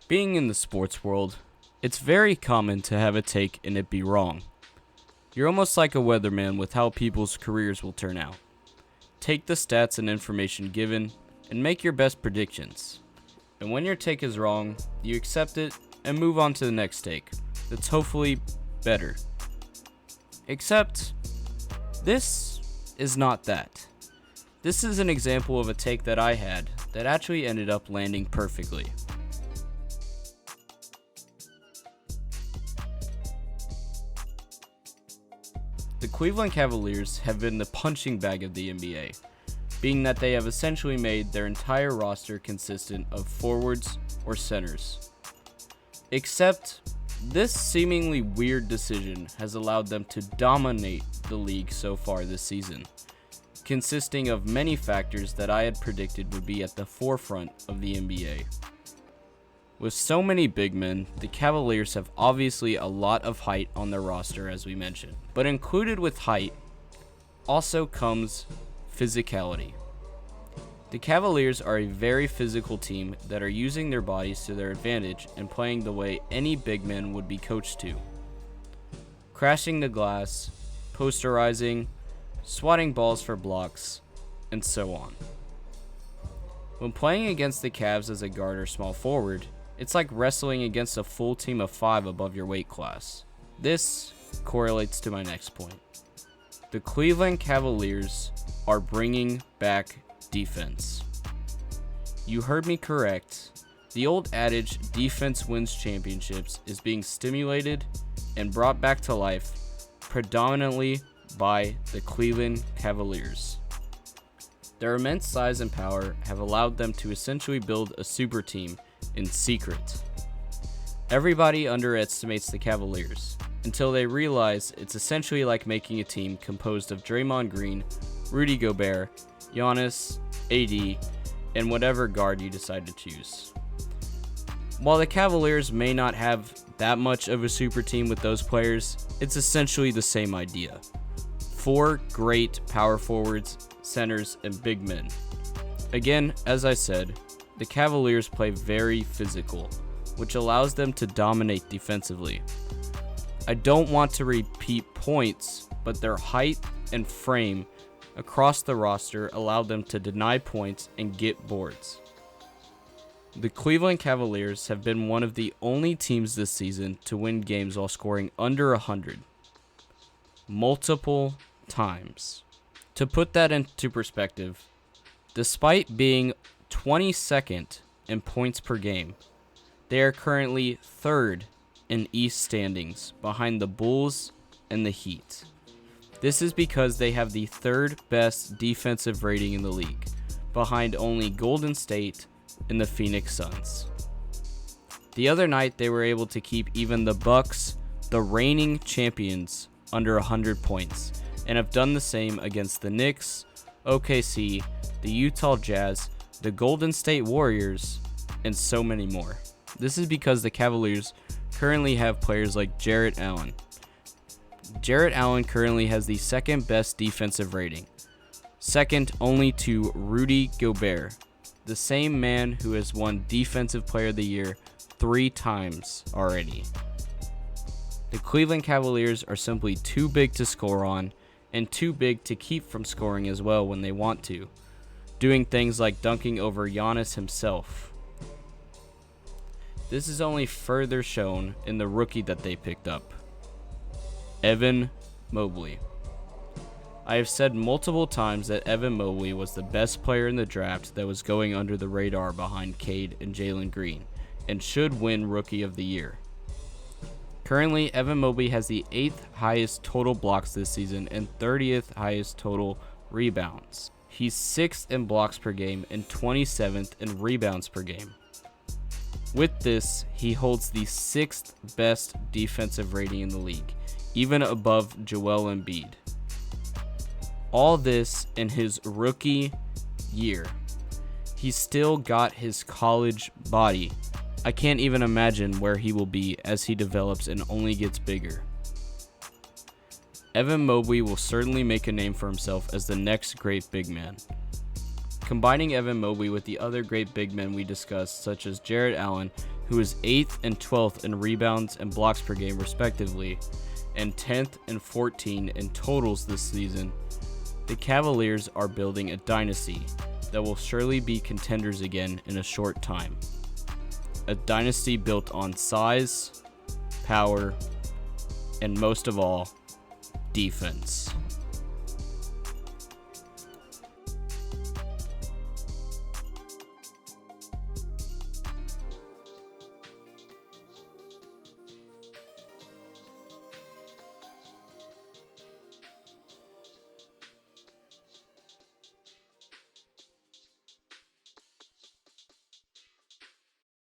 Being in the sports world, it's very common to have a take and it be wrong. You're almost like a weatherman with how people's careers will turn out. Take the stats and information given and make your best predictions. And when your take is wrong, you accept it and move on to the next take that's hopefully better. Except, this is not that. This is an example of a take that I had that actually ended up landing perfectly. The Cleveland Cavaliers have been the punching bag of the NBA, being that they have essentially made their entire roster consistent of forwards or centers. Except, this seemingly weird decision has allowed them to dominate the league so far this season, consisting of many factors that I had predicted would be at the forefront of the NBA. With so many big men, the Cavaliers have obviously a lot of height on their roster, as we mentioned. But included with height also comes physicality. The Cavaliers are a very physical team that are using their bodies to their advantage and playing the way any big man would be coached to. Crashing the glass, posterizing, swatting balls for blocks, and so on. When playing against the Cavs as a guard or small forward, it's like wrestling against a full team of 5 above your weight class. This correlates to my next point. The Cleveland Cavaliers are bringing back defense. You heard me correct. The old adage, defense wins championships, is being stimulated and brought back to life predominantly by the Cleveland Cavaliers. Their immense size and power have allowed them to essentially build a super team in secret. Everybody underestimates the Cavaliers until they realize it's essentially like making a team composed of Draymond Green, Rudy Gobert, Giannis, AD, and whatever guard you decide to choose. While the Cavaliers may not have that much of a super team with those players, it's essentially the same idea. 4 great power forwards, centers, and big men. Again, as I said, the Cavaliers play very physical, which allows them to dominate defensively. I don't want to repeat points, but their height and frame across the roster allow them to deny points and get boards. The Cleveland Cavaliers have been one of the only teams this season to win games while scoring under 100. Multiple times. To put that into perspective, despite being 22nd in points per game, they are currently 3rd in East standings behind the Bulls and the Heat. This is because they have the 3rd best defensive rating in the league, behind only Golden State and the Phoenix Suns. The other night they were able to keep even the Bucks, the reigning champions, under 100 points, and have done the same against the Knicks, OKC, the Utah Jazz, the Golden State Warriors, and so many more. This is because the Cavaliers currently have players like Jarrett Allen. Jarrett Allen currently has the 2nd best defensive rating, second only to Rudy Gobert, the same man who has won Defensive Player of the Year 3 times already. The Cleveland Cavaliers are simply too big to score on and too big to keep from scoring as well when they want to, doing things like dunking over Giannis himself. This is only further shown in the rookie that they picked up, Evan Mobley. I have said multiple times that Evan Mobley was the best player in the draft that was going under the radar behind Cade and Jalen Green, and should win Rookie of the Year. Currently, Evan Mobley has the 8th highest total blocks this season and 30th highest total rebounds. He's 6th in blocks per game and 27th in rebounds per game. With this, he holds the 6th best defensive rating in the league, even above Joel Embiid. All this in his rookie year. He's still got his college body. I can't even imagine where he will be as he develops and only gets bigger. Evan Mobley will certainly make a name for himself as the next great big man. Combining Evan Mobley with the other great big men we discussed, such as Jarrett Allen, who is 8th and 12th in rebounds and blocks per game respectively, and 10th and 14th in totals this season, the Cavaliers are building a dynasty that will surely be contenders again in a short time. A dynasty built on size, power, and most of all, defense.